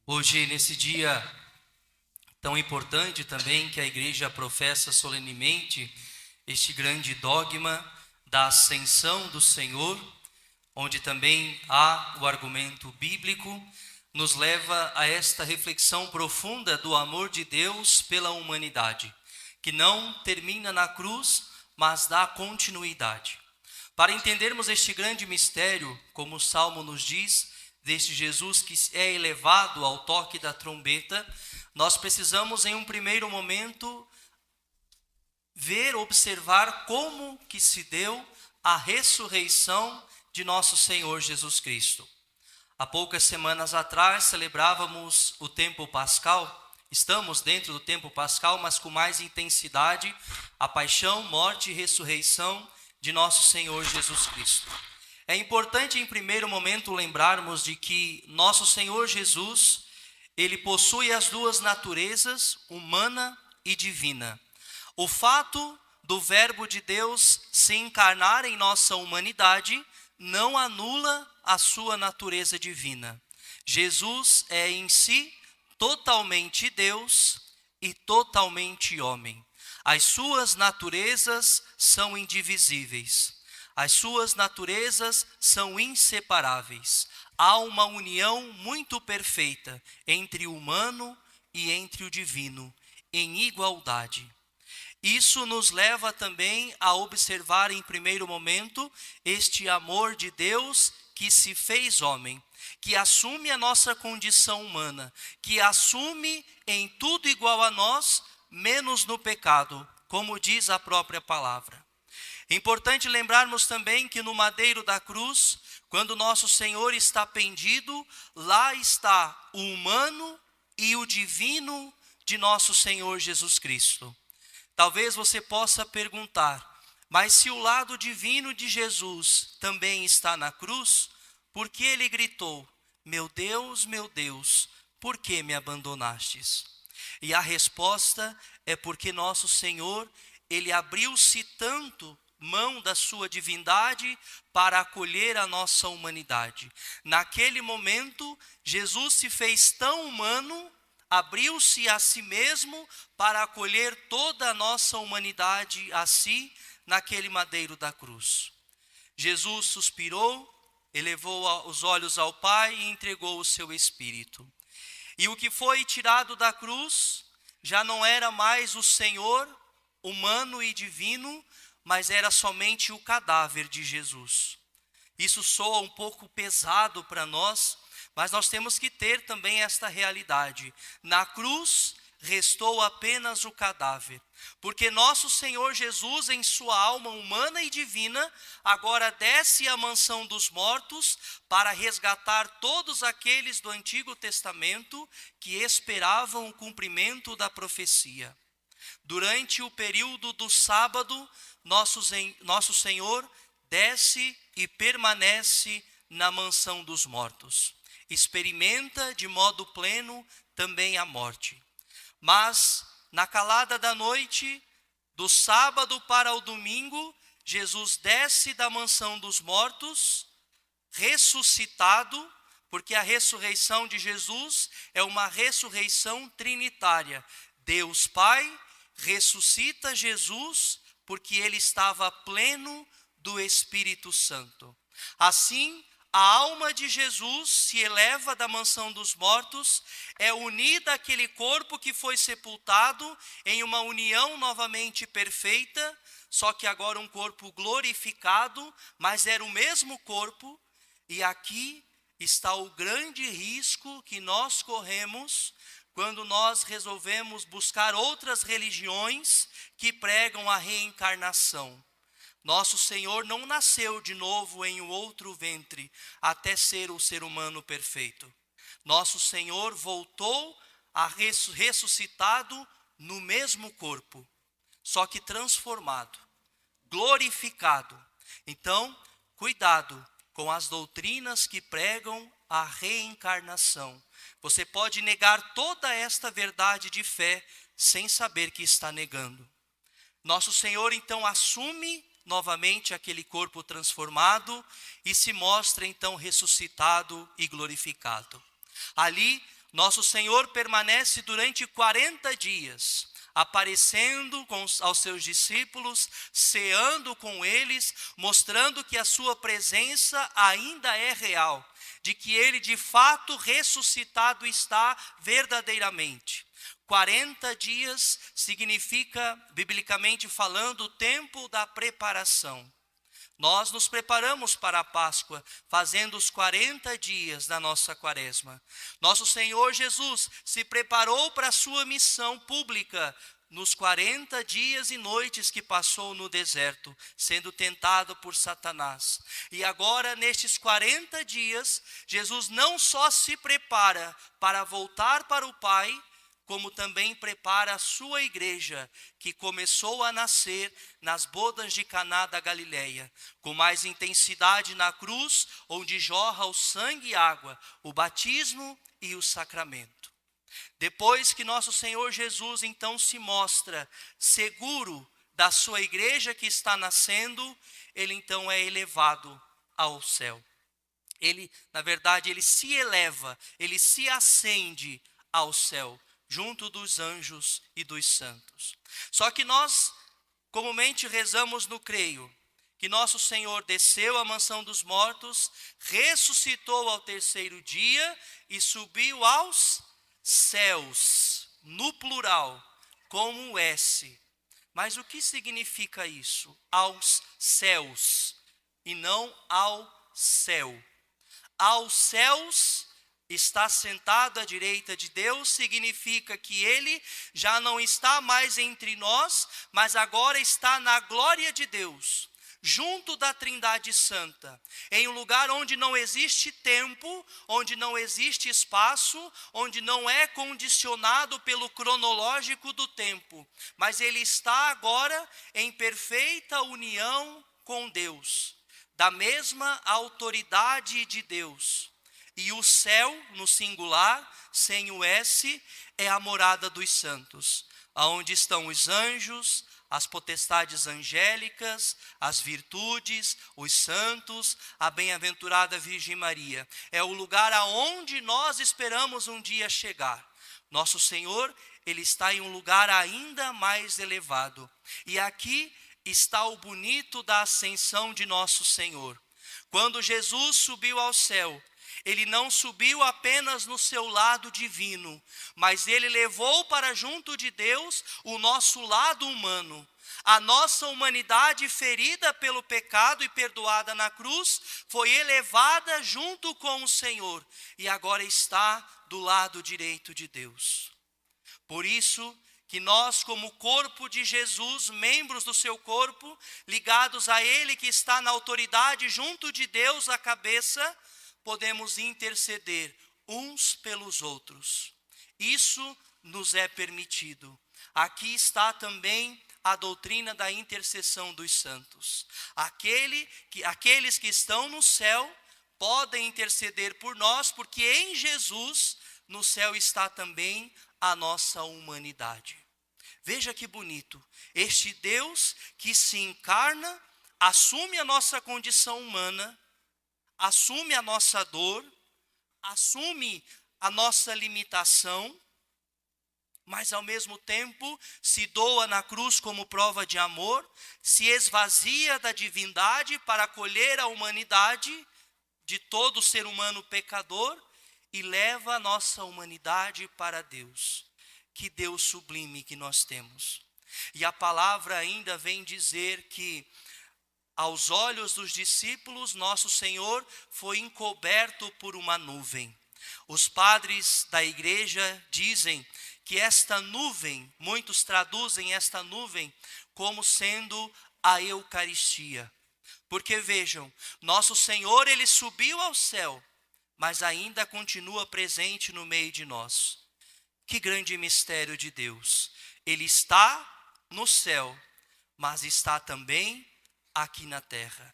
Hoje, nesse dia tão importante também que a igreja professa solenemente este grande dogma da ascensão do Senhor, onde também há o argumento bíblico, nos leva a esta reflexão profunda do amor de Deus pela humanidade, que não termina na cruz, mas dá continuidade. Para entendermos este grande mistério, como o Salmo nos diz, deste Jesus que é elevado ao toque da trombeta, nós precisamos em um primeiro momento observar como que se deu a ressurreição de nosso Senhor Jesus Cristo. Há poucas semanas atrás celebrávamos o tempo pascal, estamos dentro do tempo pascal, mas com mais intensidade, a paixão, morte e ressurreição de nosso Senhor Jesus Cristo. É importante em primeiro momento lembrarmos de que nosso Senhor Jesus, ele possui as duas naturezas, humana e divina. O fato do Verbo de Deus se encarnar em nossa humanidade não anula a sua natureza divina. Jesus é em si totalmente Deus e totalmente homem. As suas naturezas são indivisíveis. As suas naturezas são inseparáveis. Há uma união muito perfeita entre o humano e entre o divino, em igualdade. Isso nos leva também a observar em primeiro momento este amor de Deus que se fez homem, que assume a nossa condição humana, que assume em tudo igual a nós, menos no pecado, como diz a própria palavra. É importante lembrarmos também que no madeiro da cruz, quando nosso Senhor está pendido, lá está o humano e o divino de nosso Senhor Jesus Cristo. Talvez você possa perguntar, mas se o lado divino de Jesus também está na cruz, por que ele gritou, meu Deus, por que me abandonastes? E a resposta é porque nosso Senhor, ele abriu-se tanto mão da sua divindade para acolher a nossa humanidade. Naquele momento, Jesus se fez tão humano, abriu-se a si mesmo para acolher toda a nossa humanidade a si, naquele madeiro da cruz. Jesus suspirou, elevou os olhos ao Pai e entregou o seu Espírito. E o que foi tirado da cruz já não era mais o Senhor, humano e divino, mas era somente o cadáver de Jesus. Isso soa um pouco pesado para nós, mas nós temos que ter também esta realidade. Na cruz restou apenas o cadáver, porque nosso Senhor Jesus, em sua alma humana e divina, agora desce à mansão dos mortos para resgatar todos aqueles do Antigo Testamento que esperavam o cumprimento da profecia. Durante o período do sábado, nosso Senhor desce e permanece na mansão dos mortos. Experimenta de modo pleno também a morte. Mas, na calada da noite, do sábado para o domingo, Jesus desce da mansão dos mortos, ressuscitado, porque a ressurreição de Jesus é uma ressurreição trinitária. Deus Pai ressuscita Jesus porque ele estava pleno do Espírito Santo. Assim, a alma de Jesus se eleva da mansão dos mortos, é unida àquele corpo que foi sepultado em uma união novamente perfeita, só que agora um corpo glorificado, mas era o mesmo corpo, e aqui está o grande risco que nós corremos quando nós resolvemos buscar outras religiões que pregam a reencarnação. Nosso Senhor não nasceu de novo em um outro ventre, até ser o ser humano perfeito. Nosso Senhor voltou ressuscitado no mesmo corpo, só que transformado, glorificado. Então, cuidado com as doutrinas que pregam a reencarnação. Você pode negar toda esta verdade de fé sem saber que está negando. Nosso Senhor então assume novamente aquele corpo transformado e se mostra então ressuscitado e glorificado. Ali Nosso Senhor permanece durante 40 dias, aparecendo aos seus discípulos, ceando com eles, mostrando que a sua presença ainda é real, de que ele de fato ressuscitado está verdadeiramente. 40 dias significa, biblicamente falando, o tempo da preparação. Nós nos preparamos para a Páscoa, fazendo os 40 dias da nossa quaresma. Nosso Senhor Jesus se preparou para a sua missão pública nos 40 dias e noites que passou no deserto, sendo tentado por Satanás. E agora, nestes 40 dias, Jesus não só se prepara para voltar para o Pai, como também prepara a sua igreja, que começou a nascer nas bodas de Caná da Galileia, com mais intensidade na cruz, onde jorra o sangue e água, o batismo e o sacramento. Depois que nosso Senhor Jesus então se mostra seguro da sua igreja que está nascendo, ele então é elevado ao céu. Ele, na verdade, ele se eleva, ele se ascende ao céu, junto dos anjos e dos santos. Só que nós comumente rezamos no creio, que nosso Senhor desceu à mansão dos mortos, ressuscitou ao terceiro dia e subiu aos céus, no plural, com um S. Mas o que significa isso? Aos céus, e não ao céu. Aos céus, está sentado à direita de Deus, significa que ele já não está mais entre nós, mas agora está na glória de Deus, junto da Trindade Santa, em um lugar onde não existe tempo, onde não existe espaço, onde não é condicionado pelo cronológico do tempo, mas ele está agora em perfeita união com Deus, da mesma autoridade de Deus. E o céu, no singular, sem o S, é a morada dos santos, aonde estão os anjos, as potestades angélicas, as virtudes, os santos, a bem-aventurada Virgem Maria. É o lugar aonde nós esperamos um dia chegar. Nosso Senhor, ele está em um lugar ainda mais elevado. E aqui está o bonito da ascensão de nosso Senhor. Quando Jesus subiu ao céu, ele não subiu apenas no seu lado divino, mas ele levou para junto de Deus o nosso lado humano. A nossa humanidade ferida pelo pecado e perdoada na cruz foi elevada junto com o Senhor e agora está do lado direito de Deus. Por isso que nós, como corpo de Jesus, membros do seu corpo, ligados a ele que está na autoridade junto de Deus, a cabeça, podemos interceder uns pelos outros. Isso nos é permitido. Aqui está também a doutrina da intercessão dos santos. Aqueles que estão no céu podem interceder por nós, porque em Jesus, no céu está também a nossa humanidade. Veja que bonito, este Deus que se encarna, assume a nossa condição humana, assume a nossa dor, assume a nossa limitação, mas ao mesmo tempo se doa na cruz como prova de amor, se esvazia da divindade para acolher a humanidade de todo ser humano pecador e leva a nossa humanidade para Deus. Que Deus sublime que nós temos. E a palavra ainda vem dizer que aos olhos dos discípulos, nosso Senhor foi encoberto por uma nuvem. Os padres da igreja dizem que esta nuvem, muitos traduzem esta nuvem como sendo a Eucaristia. Porque vejam, nosso Senhor, ele subiu ao céu, mas ainda continua presente no meio de nós. Que grande mistério de Deus. Ele está no céu, mas está também aqui na terra.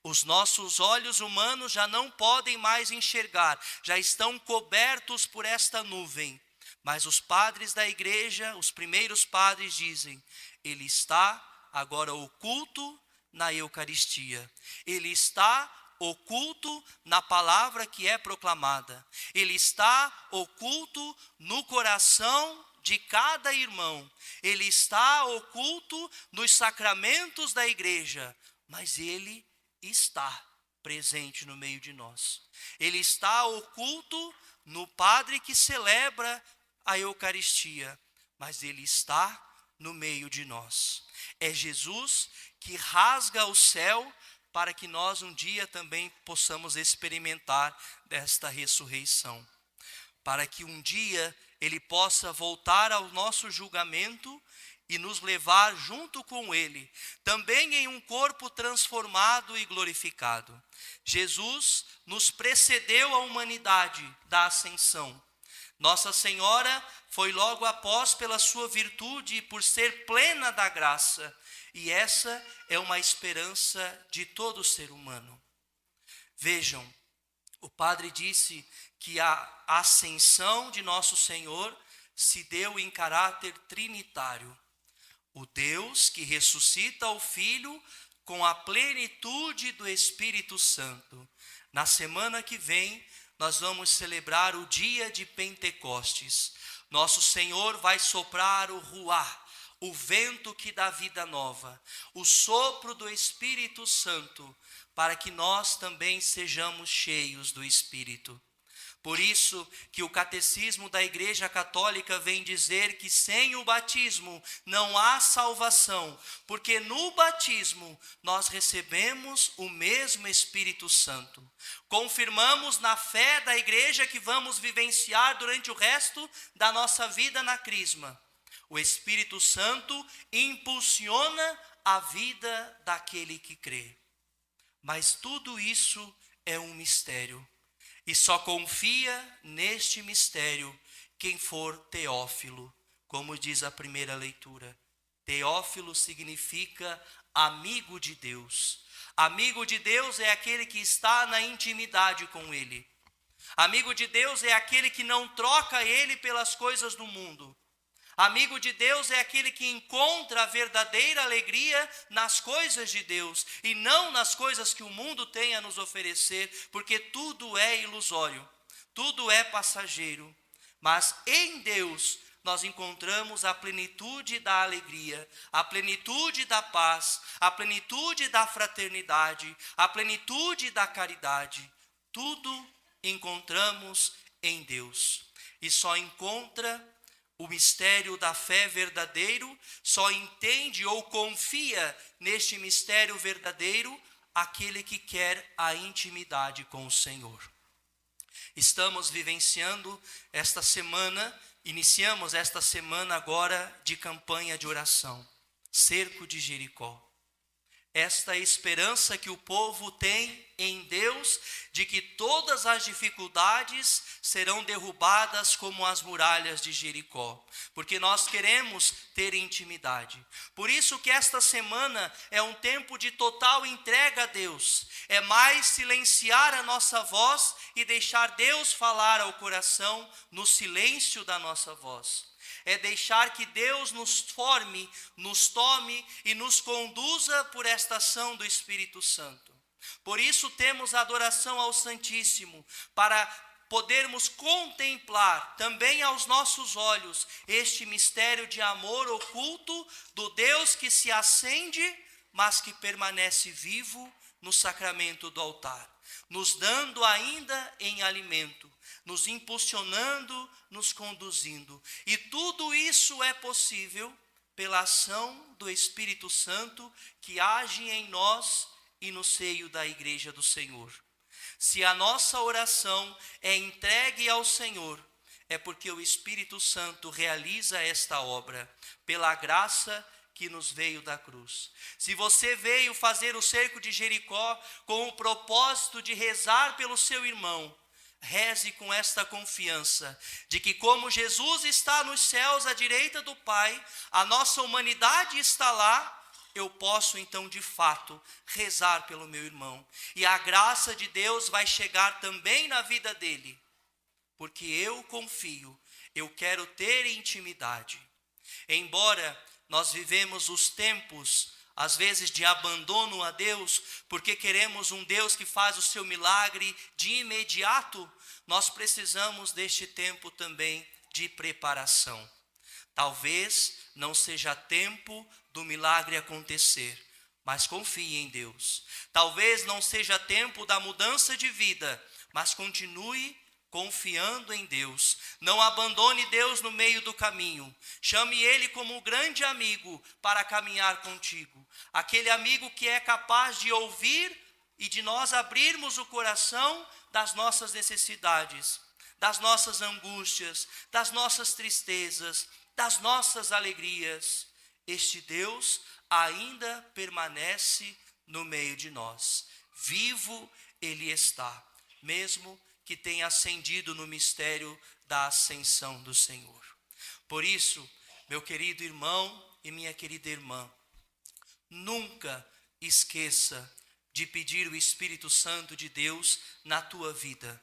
Os nossos olhos humanos já não podem mais enxergar, já estão cobertos por esta nuvem. Mas os padres da igreja, os primeiros padres dizem, ele está agora oculto na Eucaristia. Ele está oculto na palavra que é proclamada. Ele está oculto no coração de cada irmão. Ele está oculto nos sacramentos da igreja, mas ele está presente no meio de nós. Ele está oculto no padre que celebra a Eucaristia, mas ele está no meio de nós. É Jesus que rasga o céu para que nós um dia também possamos experimentar desta ressurreição. Para que um dia ele possa voltar ao nosso julgamento e nos levar junto com ele, também em um corpo transformado e glorificado. Jesus nos precedeu à humanidade da ascensão. Nossa Senhora foi logo após pela sua virtude e por ser plena da graça. E essa é uma esperança de todo ser humano. Vejam, o padre disse que a ascensão de nosso Senhor se deu em caráter trinitário. O Deus que ressuscita o Filho com a plenitude do Espírito Santo. Na semana que vem, nós vamos celebrar o dia de Pentecostes. Nosso Senhor vai soprar o ruá, o vento que dá vida nova, o sopro do Espírito Santo, para que nós também sejamos cheios do Espírito. Por isso que o Catecismo da Igreja Católica vem dizer que sem o batismo não há salvação, porque no batismo nós recebemos o mesmo Espírito Santo. Confirmamos na fé da Igreja que vamos vivenciar durante o resto da nossa vida na Crisma. O Espírito Santo impulsiona a vida daquele que crê. Mas tudo isso é um mistério. E só confia neste mistério quem for teófilo, como diz a primeira leitura. Teófilo significa amigo de Deus. Amigo de Deus é aquele que está na intimidade com Ele. Amigo de Deus é aquele que não troca Ele pelas coisas do mundo. Amigo de Deus é aquele que encontra a verdadeira alegria nas coisas de Deus e não nas coisas que o mundo tem a nos oferecer, porque tudo é ilusório, tudo é passageiro. Mas em Deus nós encontramos a plenitude da alegria, a plenitude da paz, a plenitude da fraternidade, a plenitude da caridade. Tudo encontramos em Deus. E só encontra o mistério da fé verdadeiro, só entende ou confia neste mistério verdadeiro aquele que quer a intimidade com o Senhor. Estamos vivenciando esta semana, iniciamos esta semana agora de campanha de oração, cerco de Jericó. Esta esperança que o povo tem em Deus, de que todas as dificuldades serão derrubadas como as muralhas de Jericó, porque nós queremos ter intimidade. Por isso que esta semana é um tempo de total entrega a Deus, é mais silenciar a nossa voz e deixar Deus falar ao coração no silêncio da nossa voz. É deixar que Deus nos forme, nos tome e nos conduza por esta ação do Espírito Santo. Por isso temos a adoração ao Santíssimo, para podermos contemplar também aos nossos olhos este mistério de amor oculto do Deus que se acende, mas que permanece vivo no sacramento do altar, nos dando ainda em alimento, nos impulsionando, nos conduzindo. E tudo isso é possível pela ação do Espírito Santo que age em nós e no seio da Igreja do Senhor. Se a nossa oração é entregue ao Senhor, é porque o Espírito Santo realiza esta obra pela graça que nos veio da cruz. Se você veio fazer o cerco de Jericó com o propósito de rezar pelo seu irmão, reze com esta confiança de que, como Jesus está nos céus à direita do Pai, a nossa humanidade está lá. Eu posso então de fato rezar pelo meu irmão, e a graça de Deus vai chegar também na vida dele, porque eu confio, eu quero ter intimidade. Embora nós vivemos os tempos às vezes de abandono a Deus, porque queremos um Deus que faz o seu milagre de imediato, nós precisamos deste tempo também de preparação. Talvez não seja tempo do milagre acontecer, mas confie em Deus. Talvez não seja tempo da mudança de vida, mas continue confiando em Deus. Não abandone Deus no meio do caminho. Chame Ele como um grande amigo para caminhar contigo. Aquele amigo que é capaz de ouvir e de nós abrirmos o coração das nossas necessidades, das nossas angústias, das nossas tristezas, das nossas alegrias. Este Deus ainda permanece no meio de nós. Vivo Ele está, mesmo que tenha ascendido no mistério da ascensão do Senhor. Por isso, meu querido irmão e minha querida irmã, nunca esqueça de pedir o Espírito Santo de Deus na tua vida,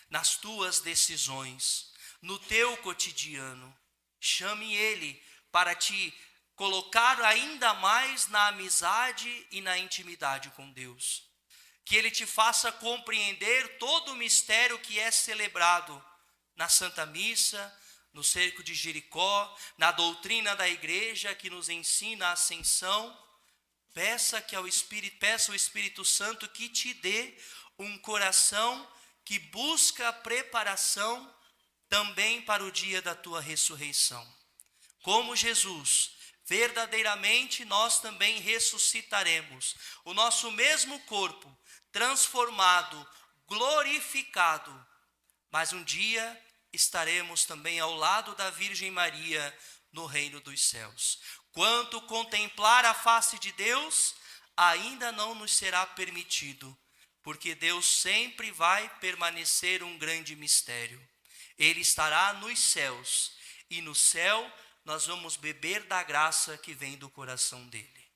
nas tuas decisões, no teu cotidiano. Chame Ele para te colocar ainda mais na amizade e na intimidade com Deus. Que Ele te faça compreender todo o mistério que é celebrado na Santa Missa, no cerco de Jericó, na doutrina da igreja que nos ensina a ascensão. Peça ao Espírito Santo que te dê um coração que busca a preparação também para o dia da tua ressurreição. Como Jesus, verdadeiramente nós também ressuscitaremos. O nosso mesmo corpo transformado, glorificado, mas um dia estaremos também ao lado da Virgem Maria no reino dos céus. Quanto contemplar a face de Deus, ainda não nos será permitido, porque Deus sempre vai permanecer um grande mistério. Ele estará nos céus, e no céu nós vamos beber da graça que vem do coração dele.